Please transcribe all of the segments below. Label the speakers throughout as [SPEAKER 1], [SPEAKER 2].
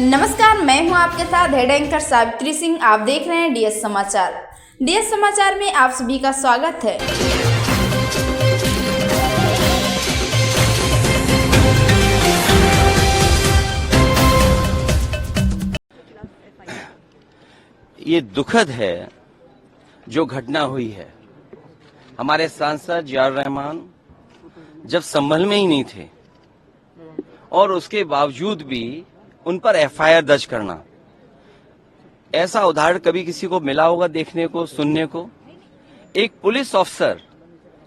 [SPEAKER 1] नमस्कार, मैं हूं आपके साथ हेड एंकर सावित्री सिंह। आप देख रहे हैं डीएस समाचार। डीएस समाचार में आप सभी का स्वागत है।
[SPEAKER 2] ये दुखद है जो घटना हुई है। हमारे सांसद जियाउर रहमान जब संभल में ही नहीं थे और उसके बावजूद भी उन पर एफआईआर दर्ज करना, ऐसा उदाहरण कभी किसी को मिला होगा देखने को, सुनने को? एक पुलिस ऑफिसर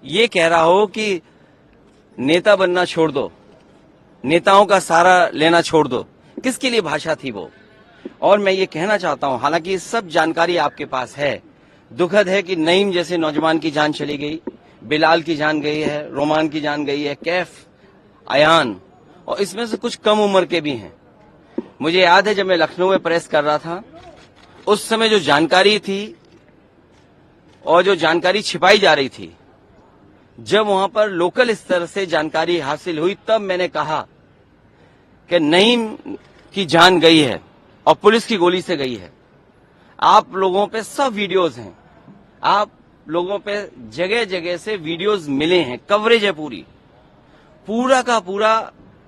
[SPEAKER 2] ये कह रहा हो कि नेता बनना छोड़ दो, नेताओं का सहारा लेना छोड़ दो। किसके लिए भाषा थी वो? और मैं ये कहना चाहता हूं, हालांकि सब जानकारी आपके पास है, दुखद है कि नईम जैसे नौजवान की जान चली गई, बिलाल की जान गई है, रोमान की जान गई है, कैफ, अयान, और इसमें से कुछ कम उम्र के भी हैं। मुझे याद है जब मैं लखनऊ में प्रेस कर रहा था, उस समय जो जानकारी थी और जो जानकारी छिपाई जा रही थी, जब वहां पर लोकल स्तर से जानकारी हासिल हुई, तब मैंने कहा कि नईम की जान गई है और पुलिस की गोली से गई है। आप लोगों पे सब वीडियोस हैं, आप लोगों पे जगह जगह से वीडियोस मिले हैं, कवरेज है पूरा का पूरा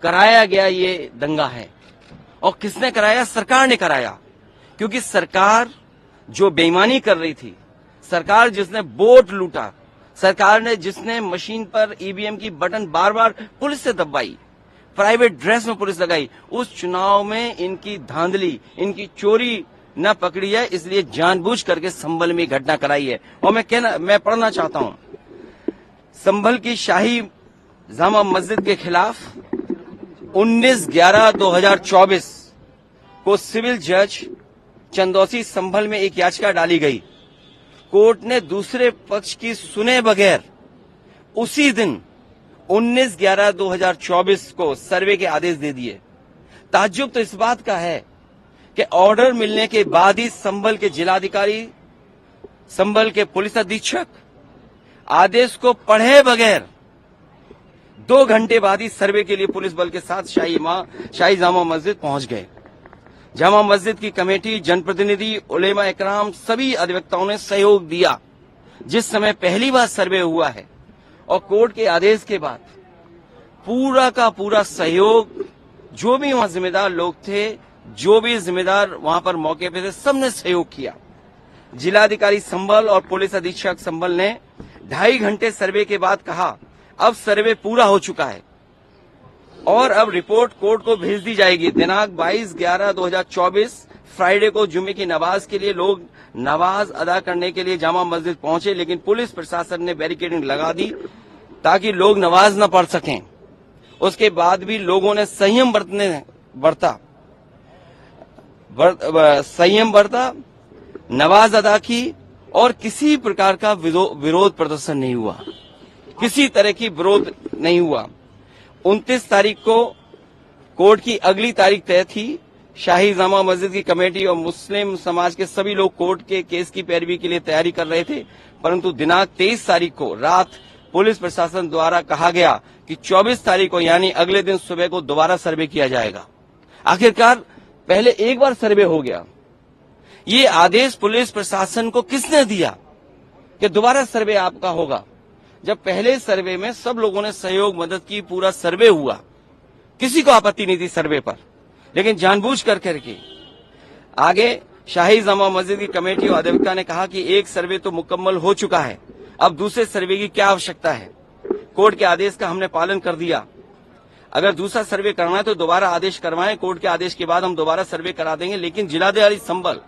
[SPEAKER 2] कराया गया ये दंगा है। और किसने कराया? सरकार ने कराया, क्योंकि सरकार जो बेईमानी कर रही थी, सरकार जिसने वोट लूटा, सरकार ने जिसने मशीन पर ईवीएम की बटन बार बार पुलिस से दबाई, प्राइवेट ड्रेस में पुलिस लगाई, उस चुनाव में इनकी धांधली, इनकी चोरी न पकड़ी है, इसलिए जानबूझ करके संभल में घटना कराई है। और मैं पढ़ना चाहता हूं, संभल की शाही जामा मस्जिद के खिलाफ 19/11/2024 को सिविल जज चंदौसी संभल में एक याचिका डाली गई। कोर्ट ने दूसरे पक्ष की सुने बगैर उसी दिन 19/11/2024 को सर्वे के आदेश दे दिए। ताज्जुब तो इस बात का है कि ऑर्डर मिलने के बाद ही संभल के जिलाधिकारी, संभल के पुलिस अधीक्षक आदेश को पढ़े बगैर 2 घंटे बाद ही सर्वे के लिए पुलिस बल के साथ शाही जामा मस्जिद पहुंच गए। जामा मस्जिद की कमेटी, जनप्रतिनिधि, उलेमा इकराम, सभी अधिवक्ताओं ने सहयोग दिया। जिस समय पहली बार सर्वे हुआ है और कोर्ट के आदेश के बाद पूरा का पूरा सहयोग, जो भी वहां जिम्मेदार लोग थे, जो भी जिम्मेदार वहां पर मौके पे थे, सबने सहयोग किया। जिलाधिकारी संभल और पुलिस अधीक्षक संभल ने 2.5 घंटे सर्वे के बाद कहा, अब सर्वे पूरा हो चुका है और अब रिपोर्ट कोर्ट को भेज दी जाएगी। दिनांक 22/11/2024 फ्राइडे को जुम्मे की नमाज के लिए लोग नमाज अदा करने के लिए जामा मस्जिद पहुंचे, लेकिन पुलिस प्रशासन ने बैरिकेडिंग लगा दी ताकि लोग नमाज न पढ़ सकें। उसके बाद भी लोगों ने संयम बरता, नमाज अदा की और किसी प्रकार का विरोध प्रदर्शन नहीं हुआ, किसी तरह की विरोध नहीं हुआ। 29 तारीख को कोर्ट की अगली तारीख तय थी। शाही जामा मस्जिद की कमेटी और मुस्लिम समाज के सभी लोग कोर्ट के केस की पैरवी के लिए तैयारी कर रहे थे, परंतु दिनांक 23 तारीख को रात पुलिस प्रशासन द्वारा कहा गया कि 24 तारीख को यानी अगले दिन सुबह को दोबारा सर्वे किया जाएगा। आखिरकार पहले एक बार सर्वे हो गया। ये आदेश पुलिस प्रशासन को किसने दिया कि दोबारा सर्वे आपका होगा, जब पहले सर्वे में सब लोगों ने सहयोग मदद की, पूरा सर्वे हुआ, किसी को आपत्ति नहीं थी सर्वे पर, लेकिन जानबूझ करके आगे शाही जामा मस्जिद की कमेटी और अधिवक्ता ने कहा कि एक सर्वे तो मुकम्मल हो चुका है, अब दूसरे सर्वे की क्या आवश्यकता है। कोर्ट के आदेश का हमने पालन कर दिया, अगर दूसरा सर्वे करना है तो दोबारा आदेश करवाएं, कोर्ट के आदेश के बाद हम दोबारा सर्वे करा देंगे। लेकिन जिलाधिकारी संभल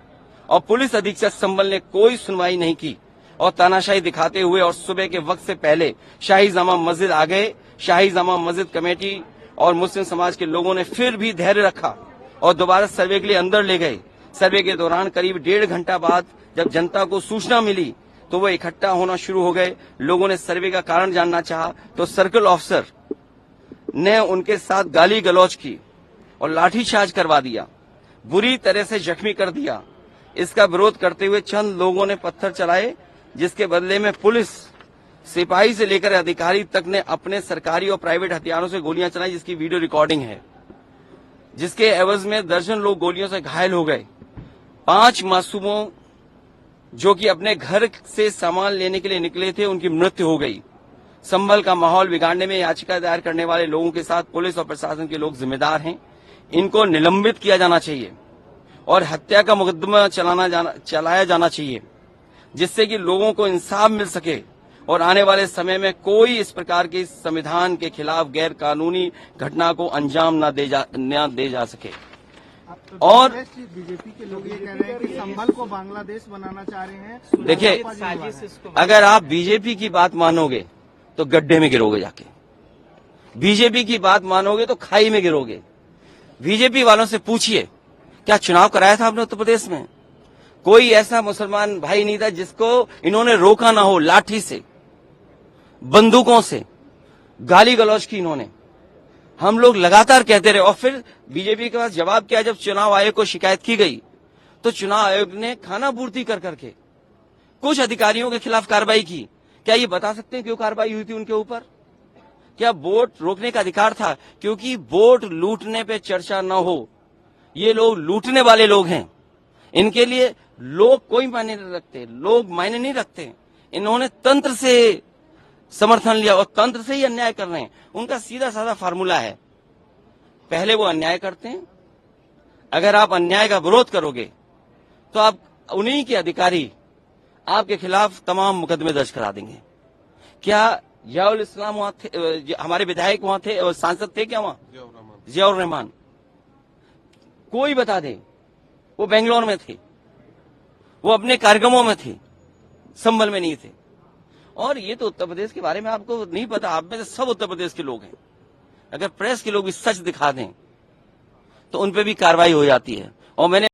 [SPEAKER 2] और पुलिस अधीक्षक संभल ने कोई सुनवाई नहीं की और तानाशाही दिखाते हुए और सुबह के वक्त से पहले शाही जामा मस्जिद आ गए। शाही जामा मस्जिद कमेटी और मुस्लिम समाज के लोगों ने फिर भी धैर्य रखा और दोबारा सर्वे के लिए अंदर ले गए। सर्वे के दौरान करीब 1.5 घंटा बाद जब जनता को सूचना मिली तो वो इकट्ठा होना शुरू हो गए। लोगों ने सर्वे का कारण जानना चाहा तो सर्कल ऑफिसर ने उनके साथ गाली गलौज की और लाठीचार्ज करवा दिया, बुरी तरह से जख्मी कर दिया। इसका विरोध करते हुए चंद लोगों ने पत्थर चलाए, जिसके बदले में पुलिस सिपाही से लेकर अधिकारी तक ने अपने सरकारी और प्राइवेट हथियारों से गोलियां चलाई, जिसकी वीडियो रिकॉर्डिंग है। जिसके एवज में दर्जन लोग गोलियों से घायल हो गए। 5 मासूमों जो कि अपने घर से सामान लेने के लिए निकले थे, उनकी मृत्यु हो गई। संभल का माहौल बिगाड़ने में याचिका दायर करने वाले लोगों के साथ पुलिस और प्रशासन के लोग जिम्मेदार हैं। इनको निलंबित किया जाना चाहिए और हत्या का मुकदमा चलाया जाना चाहिए, जिससे कि लोगों को इंसाफ मिल सके और आने वाले समय में कोई इस प्रकार की संविधान के खिलाफ गैर कानूनी घटना को अंजाम न दे जा सके। और
[SPEAKER 3] बीजेपी के लोग ये कह रहे हैं कि संभल को बांग्लादेश बनाना चाह रहे हैं।
[SPEAKER 2] देखिए, अगर आप बीजेपी की बात मानोगे तो गड्ढे में गिरोगे जाके, बीजेपी की बात मानोगे तो खाई में गिरोगे। बीजेपी वालों से पूछिए, क्या चुनाव कराया था आपने उत्तर प्रदेश में? कोई ऐसा मुसलमान भाई नहीं था जिसको इन्होंने रोका ना हो। लाठी से, बंदूकों से गाली गलौज की इन्होंने। हम लोग लगातार कहते रहे और फिर बीजेपी के पास जवाब क्या? जब चुनाव आयोग को शिकायत की गई तो चुनाव आयोग ने खानापूर्ति कर करके कुछ अधिकारियों के खिलाफ कार्रवाई की। क्या ये बता सकते हैं क्यों कार्रवाई हुई थी उनके ऊपर? क्या वोट रोकने का अधिकार था? क्योंकि वोट लूटने पे चर्चा न हो। ये लोग लूटने वाले लोग हैं। इनके लिए लोग कोई मायने नहीं रखते, लोग मायने नहीं रखते। इन्होंने तंत्र से समर्थन लिया और तंत्र से ही अन्याय कर रहे हैं। उनका सीधा साधा फार्मूला है, पहले वो अन्याय करते हैं। अगर आप अन्याय का विरोध करोगे तो आप उन्हीं के अधिकारी आपके खिलाफ तमाम मुकदमे दर्ज करा देंगे। क्या जियाउल इस्लाम वहां थे? हमारे विधायक वहां थे और सांसद थे क्या वहां? जियाउर रहमान। कोई बता दे, वो बेंगलोर में थे, वो अपने कार्यक्रमों में थे, संभल में नहीं थे। और ये तो उत्तर प्रदेश के बारे में आपको नहीं पता। आप में से सब उत्तर प्रदेश के लोग हैं। अगर प्रेस के लोग भी सच दिखा दें तो उन पे भी कार्रवाई हो जाती है। और मैंने